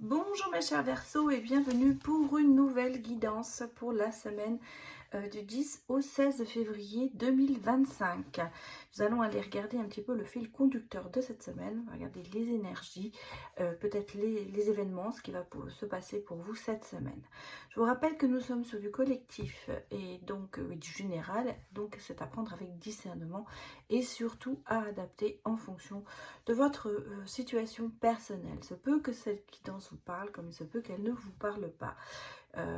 Bonjour mes chers Verseaux et bienvenue pour une nouvelle guidance pour la semaine du 10 au 16 février 2025. Nous allons aller regarder un petit peu le fil conducteur de cette semaine, regarder les énergies, peut-être les événements, ce qui va se passer pour vous cette semaine. Je vous rappelle que nous sommes sur du collectif et donc du général, donc c'est à prendre avec discernement et surtout à adapter en fonction de votre situation personnelle. Il se peut que cette guidance vous parle comme il se peut qu'elle ne vous parle pas.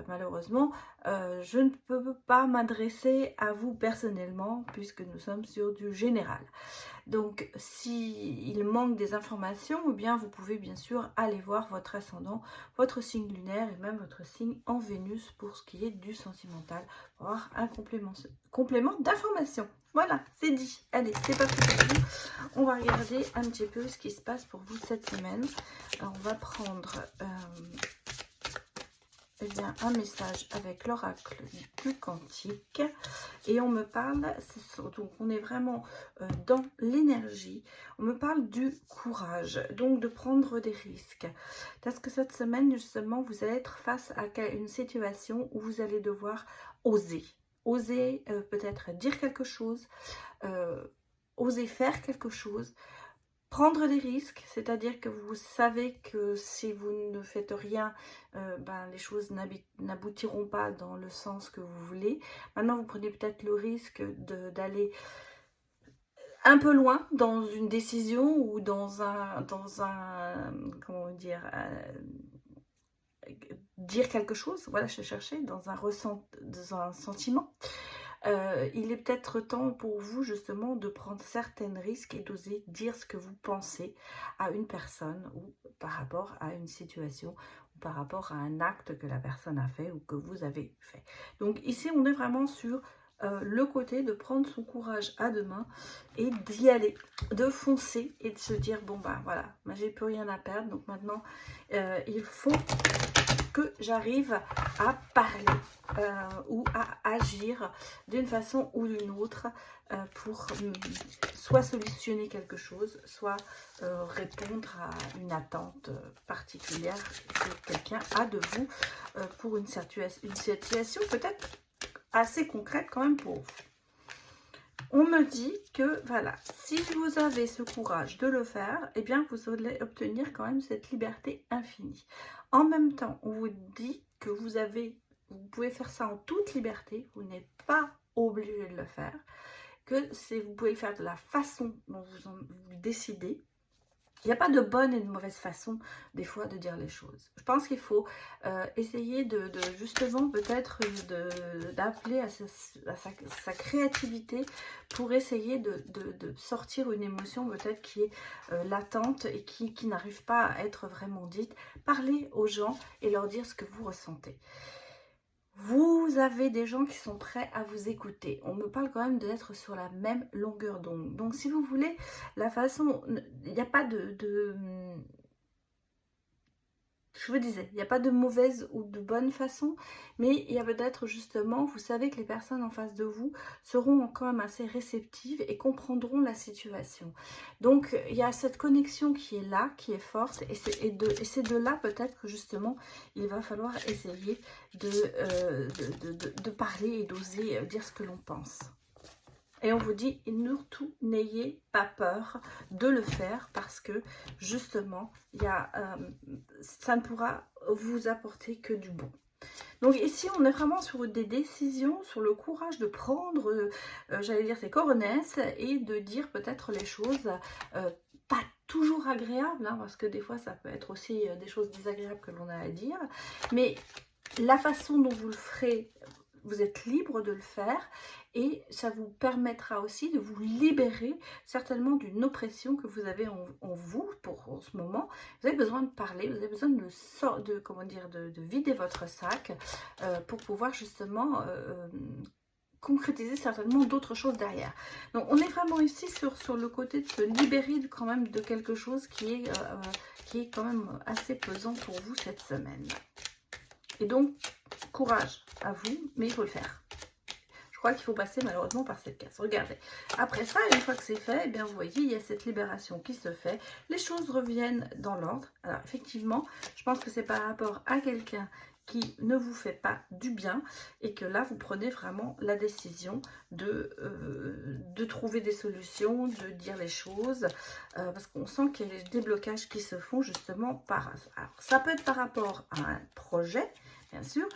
Malheureusement, je ne peux pas m'adresser à vous personnellement puisque nous sommes sur du général. Donc, s'il manque des informations, eh bien, vous pouvez bien sûr aller voir votre ascendant, votre signe lunaire et même votre signe en Vénus pour ce qui est du sentimental, pour avoir un complément d'information. Voilà, c'est dit. Allez, c'est parti pour vous. On va regarder un petit peu ce qui se passe pour vous cette semaine. Alors, on va prendre eh bien, un message avec l'oracle du Cantique et on me parle, donc on est vraiment dans l'énergie, on me parle du courage, donc de prendre des risques, parce que cette semaine justement vous allez être face à une situation où vous allez devoir oser peut-être dire quelque chose, oser faire quelque chose. Prendre des risques, c'est-à-dire que vous savez que si vous ne faites rien, les choses n'aboutiront pas dans le sens que vous voulez. Maintenant, vous prenez peut-être le risque d'aller un peu loin dans une décision ou dans un comment dire, dire quelque chose. Voilà, je cherchais dans un sentiment. Il est peut-être temps pour vous justement de prendre certains risques et d'oser dire ce que vous pensez à une personne ou par rapport à une situation ou par rapport à un acte que la personne a fait ou que vous avez fait. Donc ici on est vraiment sur le côté de prendre son courage à deux mains et d'y aller, de foncer et de se dire bon ben voilà, j'ai plus rien à perdre, donc maintenant il faut que j'arrive à parler ou à agir d'une façon ou d'une autre pour soit solutionner quelque chose, soit répondre à une attente particulière que quelqu'un a de vous pour une situation peut-être assez concrète quand même pour vous. On me dit que, voilà, si vous avez ce courage de le faire, eh bien, vous allez obtenir quand même cette liberté infinie. En même temps, on vous dit que vous pouvez faire ça en toute liberté, vous n'êtes pas obligé de le faire, que vous pouvez le faire de la façon dont vous décidez. Il n'y a pas de bonne et de mauvaise façon, des fois, de dire les choses. Je pense qu'il faut essayer de justement, peut-être, d'appeler à sa créativité pour essayer de sortir une émotion, peut-être, qui est latente et qui n'arrive pas à être vraiment dite. Parlez aux gens et leur dire ce que vous ressentez. Vous avez des gens qui sont prêts à vous écouter. On me parle quand même d'être sur la même longueur d'onde. Donc, si vous voulez, la façon... Il n'y a pas je vous disais, il n'y a pas de mauvaise ou de bonne façon, mais il y a peut-être justement, vous savez que les personnes en face de vous seront quand même assez réceptives et comprendront la situation. Donc, il y a cette connexion qui est là, qui est forte, et c'est de là peut-être que justement, il va falloir essayer de parler et d'oser dire ce que l'on pense. Et on vous dit, surtout, n'ayez pas peur de le faire parce que, justement, ça ne pourra vous apporter que du bon. Donc ici, on est vraiment sur des décisions, sur le courage de prendre, j'allais dire, ses coronesses et de dire peut-être les choses pas toujours agréables, hein, parce que des fois, ça peut être aussi des choses désagréables que l'on a à dire. Mais la façon dont vous le ferez, vous êtes libre de le faire et ça vous permettra aussi de vous libérer certainement d'une oppression que vous avez en vous en ce moment. Vous avez besoin de parler, vous avez besoin de vider votre sac pour pouvoir justement concrétiser certainement d'autres choses derrière. Donc on est vraiment ici sur le côté de se libérer quand même de quelque chose qui est quand même assez pesant pour vous cette semaine. Et donc, courage à vous, mais il faut le faire. Je crois qu'il faut passer malheureusement par cette case. Regardez. Après ça, une fois que c'est fait, eh bien, vous voyez, il y a cette libération qui se fait. Les choses reviennent dans l'ordre. Alors, effectivement, je pense que c'est par rapport à quelqu'un qui ne vous fait pas du bien et que là, vous prenez vraiment la décision de trouver des solutions, de dire les choses, parce qu'on sent qu'il y a des blocages qui se font justement par... Alors, ça peut être par rapport à un projet, bien sûr,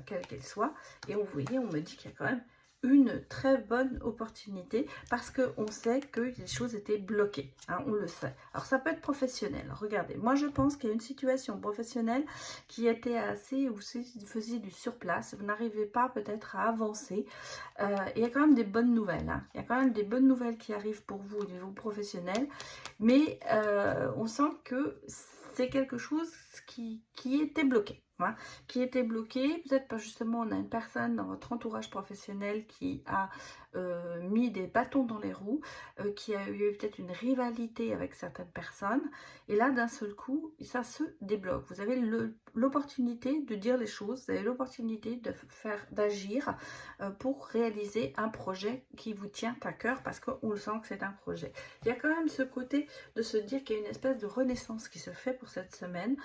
quel qu'il soit, et vous voyez, on me dit qu'il y a quand même une très bonne opportunité parce qu'on sait que les choses étaient bloquées, hein, on le sait. Alors ça peut être professionnel, regardez, moi je pense qu'il y a une situation professionnelle qui était assez, ou si vous faisiez du surplace, vous n'arrivez pas peut-être à avancer, il y a quand même des bonnes nouvelles, hein. Il y a quand même des bonnes nouvelles qui arrivent pour vous au niveau professionnel, mais on sent que c'est quelque chose qui était bloqué. Qui était bloqué, peut-être pas justement on a une personne dans votre entourage professionnel qui a mis des bâtons dans les roues, qui a eu peut-être une rivalité avec certaines personnes, et là d'un seul coup ça se débloque. Vous avez l'opportunité de dire les choses, vous avez l'opportunité d'agir pour réaliser un projet qui vous tient à cœur parce qu'on le sent que c'est un projet. Il y a quand même ce côté de se dire qu'il y a une espèce de renaissance qui se fait pour cette semaine,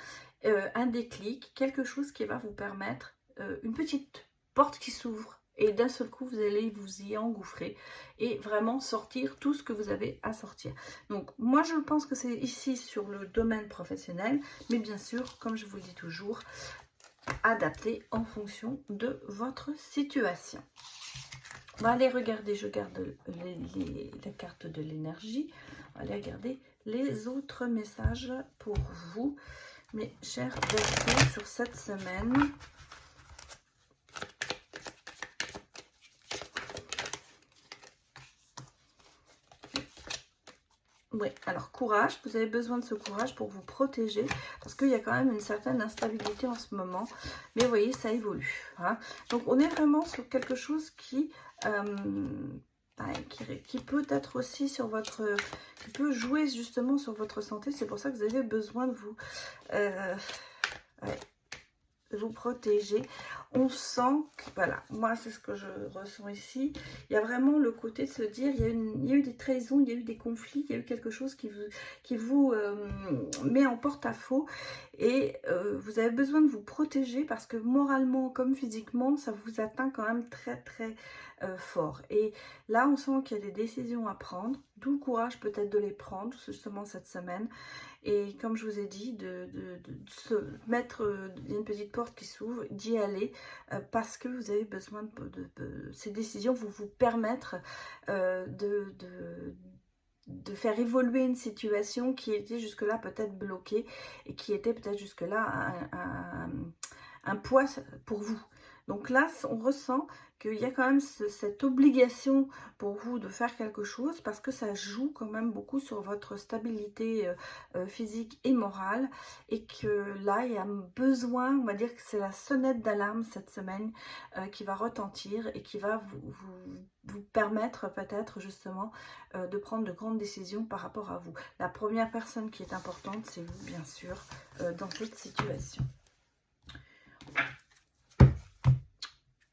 un déclic, quelque chose qui va vous permettre, une petite porte qui s'ouvre et d'un seul coup vous allez vous y engouffrer et vraiment sortir tout ce que vous avez à sortir. Donc moi je pense que c'est ici sur le domaine professionnel, mais bien sûr comme je vous le dis toujours, adapté en fonction de votre situation. On va aller regarder, je garde la carte de l'énergie, on va aller regarder les autres messages pour vous, mes chers Verseaux, sur cette semaine. Oui, alors courage, vous avez besoin de ce courage pour vous protéger, parce qu'il y a quand même une certaine instabilité en ce moment, mais vous voyez, ça évolue, hein. Donc on est vraiment sur quelque chose qui peut être aussi sur votre... qui peut jouer justement sur votre santé, c'est pour ça que vous avez besoin de vous... vous protéger. On sent que, voilà, moi c'est ce que je ressens ici, il y a vraiment le côté de se dire, il y a eu des trahisons, il y a eu des conflits, il y a eu quelque chose qui vous met en porte-à-faux, et vous avez besoin de vous protéger parce que moralement comme physiquement ça vous atteint quand même très très fort, et là on sent qu'il y a des décisions à prendre, d'où le courage peut-être de les prendre justement cette semaine. Et comme je vous ai dit, de se mettre une petite porte qui s'ouvre, d'y aller, parce que vous avez besoin de ces décisions vont vous permettre de faire évoluer une situation qui était jusque-là peut-être bloquée et qui était peut-être jusque-là un poids pour vous. Donc là, on ressent qu'il y a quand même cette obligation pour vous de faire quelque chose parce que ça joue quand même beaucoup sur votre stabilité physique et morale, et que là, il y a besoin, on va dire que c'est la sonnette d'alarme cette semaine qui va retentir et qui va vous permettre peut-être justement de prendre de grandes décisions par rapport à vous. La première personne qui est importante, c'est vous, bien sûr, dans cette situation.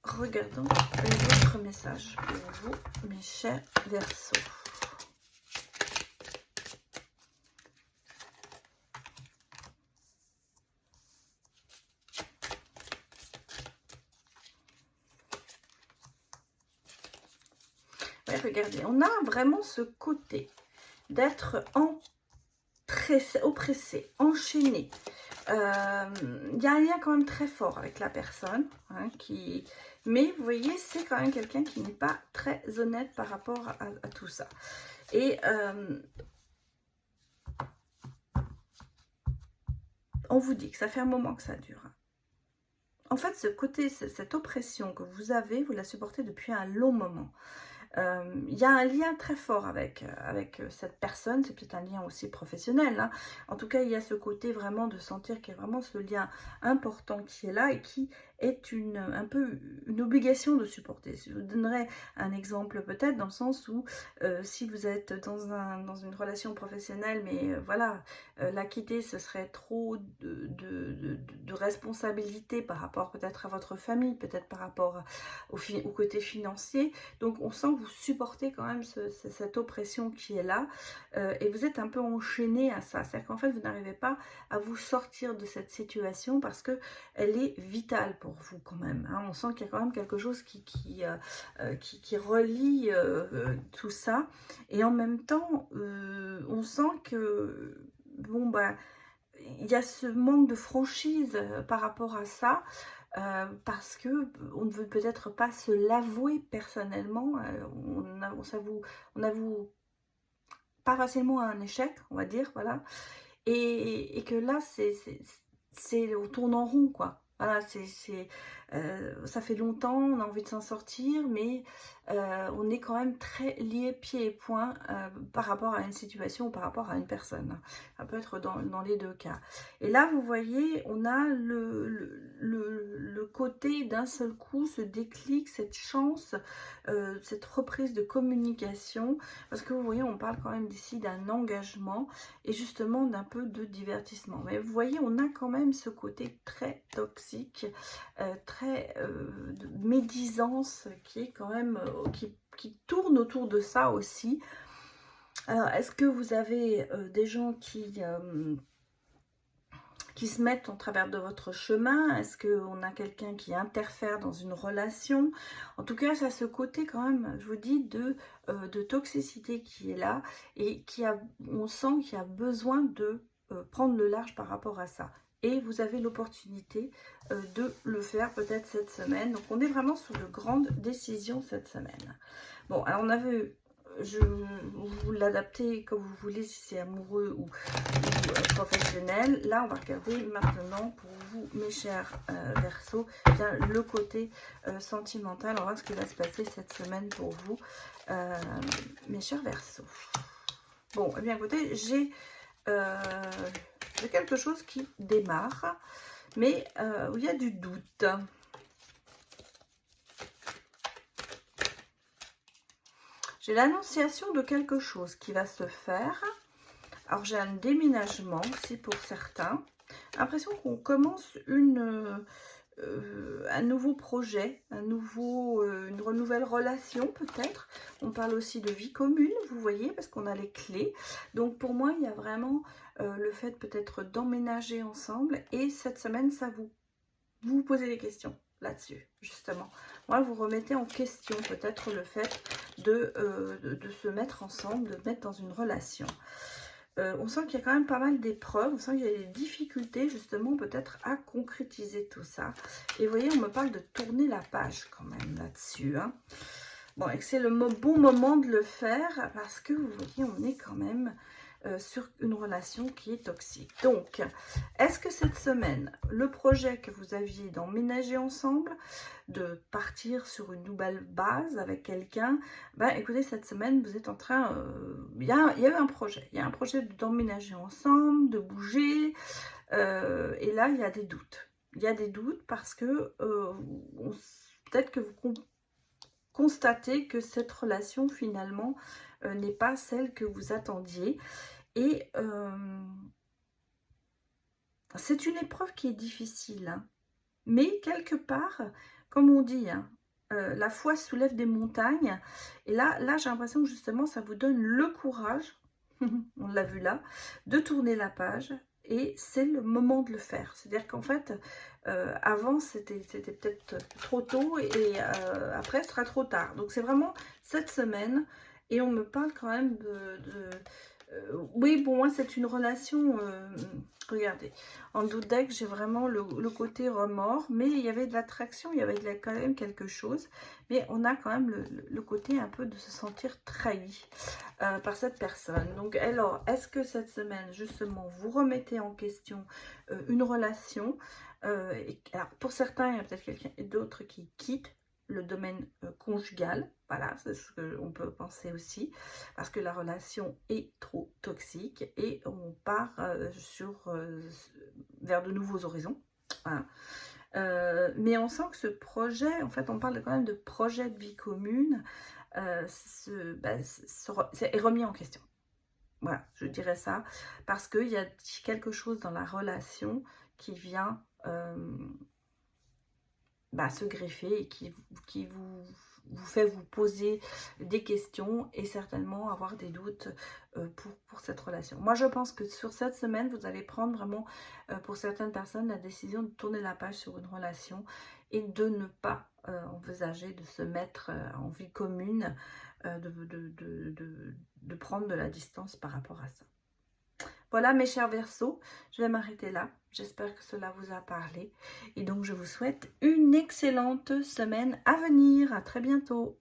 Regardons les autres messages pour vous, mes chers Verseaux. Ouais, regardez, on a vraiment ce côté d'être oppressé, enchaîné. Il y a un lien quand même très fort avec la personne, hein, mais vous voyez, c'est quand même quelqu'un qui n'est pas très honnête par rapport à tout ça. Et on vous dit que ça fait un moment que ça dure. En fait, ce côté, cette oppression que vous avez, vous la supportez depuis un long moment. Il y a un lien très fort avec cette personne, c'est peut-être un lien aussi professionnel, hein. En tout cas, il y a ce côté vraiment de sentir qu'il y a vraiment ce lien important qui est là et qui est un peu une obligation de supporter. Je vous donnerai un exemple peut-être dans le sens où si vous êtes dans une relation professionnelle, mais voilà, la quitter, ce serait trop de responsabilité par rapport peut-être à votre famille, peut-être par rapport au côté financier. Donc on sent que vous supportez quand même cette oppression qui est là et vous êtes un peu enchaîné à ça. C'est-à-dire qu'en fait, vous n'arrivez pas à vous sortir de cette situation parce que elle est vitale pour vous quand même. Hein. On sent qu'il y a quand même quelque chose qui relie tout ça. Et en même temps, on sent que, bon, bah, il y a ce manque de franchise par rapport à ça. Parce que on ne veut peut-être pas se l'avouer personnellement, on avoue pas facilement un échec, on va dire, voilà, et que là, on tourne en rond, quoi. Voilà, ça fait longtemps, on a envie de s'en sortir, mais on est quand même très lié pieds et poings par rapport à une situation ou par rapport à une personne. Ça peut être dans les deux cas. Et là, vous voyez, on a le côté d'un seul coup, ce déclic, cette chance, cette reprise de communication, parce que vous voyez, on parle quand même d'ici d'un engagement et justement d'un peu de divertissement. Mais vous voyez, on a quand même ce côté très toxique, très de médisance qui est quand même, qui tourne autour de ça aussi. Alors, est-ce que vous avez des gens qui se mettent en travers de votre chemin? Est-ce qu'on a quelqu'un qui interfère dans une relation? En tout cas, ça a ce côté quand même, je vous dis, de toxicité qui est là et on sent qu'il y a besoin de prendre le large par rapport à ça. Et vous avez l'opportunité de le faire peut-être cette semaine. Donc, on est vraiment sur de grandes décisions cette semaine. Bon, alors on a vu... vous l'adaptez comme vous voulez, si c'est amoureux ou professionnel. Là, on va regarder maintenant pour vous, mes chers Verseaux, bien le côté sentimental. On va voir ce qui va se passer cette semaine pour vous, mes chers Verseaux. Bon, eh bien écoutez, j'ai quelque chose qui démarre, mais où il y a du doute. J'ai l'annonciation de quelque chose qui va se faire. Alors, j'ai un déménagement aussi pour certains. L'impression qu'on commence un nouveau projet, une nouvelle relation peut-être. On parle aussi de vie commune, vous voyez, parce qu'on a les clés. Donc, pour moi, il y a vraiment le fait peut-être d'emménager ensemble. Et cette semaine, ça vous posez des questions là-dessus, justement. Moi, vous remettez en question peut-être le fait de se mettre ensemble, de mettre dans une relation. On sent qu'il y a quand même pas mal d'épreuves, on sent qu'il y a des difficultés justement peut-être à concrétiser tout ça. Et vous voyez, on me parle de tourner la page quand même là-dessus. Hein. Bon, et que c'est le bon moment de le faire parce que vous voyez, on est quand même sur une relation qui est toxique. Donc, est-ce que cette semaine, le projet que vous aviez d'emménager ensemble, de partir sur une nouvelle base avec quelqu'un, ben écoutez, cette semaine, vous êtes en train, il y a eu un projet. Il y a un projet d'emménager ensemble, de bouger, et là, il y a des doutes. Il y a des doutes parce que peut-être que vous constatez que cette relation, finalement, n'est pas celle que vous attendiez. Et c'est une épreuve qui est difficile, hein. Mais quelque part, comme on dit, hein, la foi soulève des montagnes. Et là j'ai l'impression que justement, ça vous donne le courage, on l'a vu là, de tourner la page. Et c'est le moment de le faire. C'est-à-dire qu'en fait, avant, c'était peut-être trop tôt et après, ce sera trop tard. Donc, c'est vraiment cette semaine. Et on me parle quand même oui, pour moi, c'est une relation... regardez, en doute deck, j'ai vraiment le côté remords, mais il y avait de l'attraction, il y avait quand même quelque chose, mais on a quand même le côté un peu de se sentir trahi par cette personne. Donc, alors, est-ce que cette semaine, justement, vous remettez en question une relation alors, pour certains, il y a peut-être quelqu'un d'autre qui quitte le domaine conjugal, voilà, c'est ce qu'on peut penser aussi, parce que la relation est trop toxique et on part vers de nouveaux horizons. Voilà. Mais on sent que ce projet, en fait, on parle quand même de projet de vie commune, est remis en question. Voilà, je dirais ça, parce qu'il y a quelque chose dans la relation qui vient se greffer et qui vous fait vous poser des questions et certainement avoir des doutes pour cette relation. Moi, je pense que sur cette semaine, vous allez prendre vraiment, pour certaines personnes, la décision de tourner la page sur une relation et de ne pas envisager de se mettre en vie commune, de prendre de la distance par rapport à ça. Voilà mes chers Verseaux, je vais m'arrêter là. J'espère que cela vous a parlé. Et donc je vous souhaite une excellente semaine à venir. À très bientôt.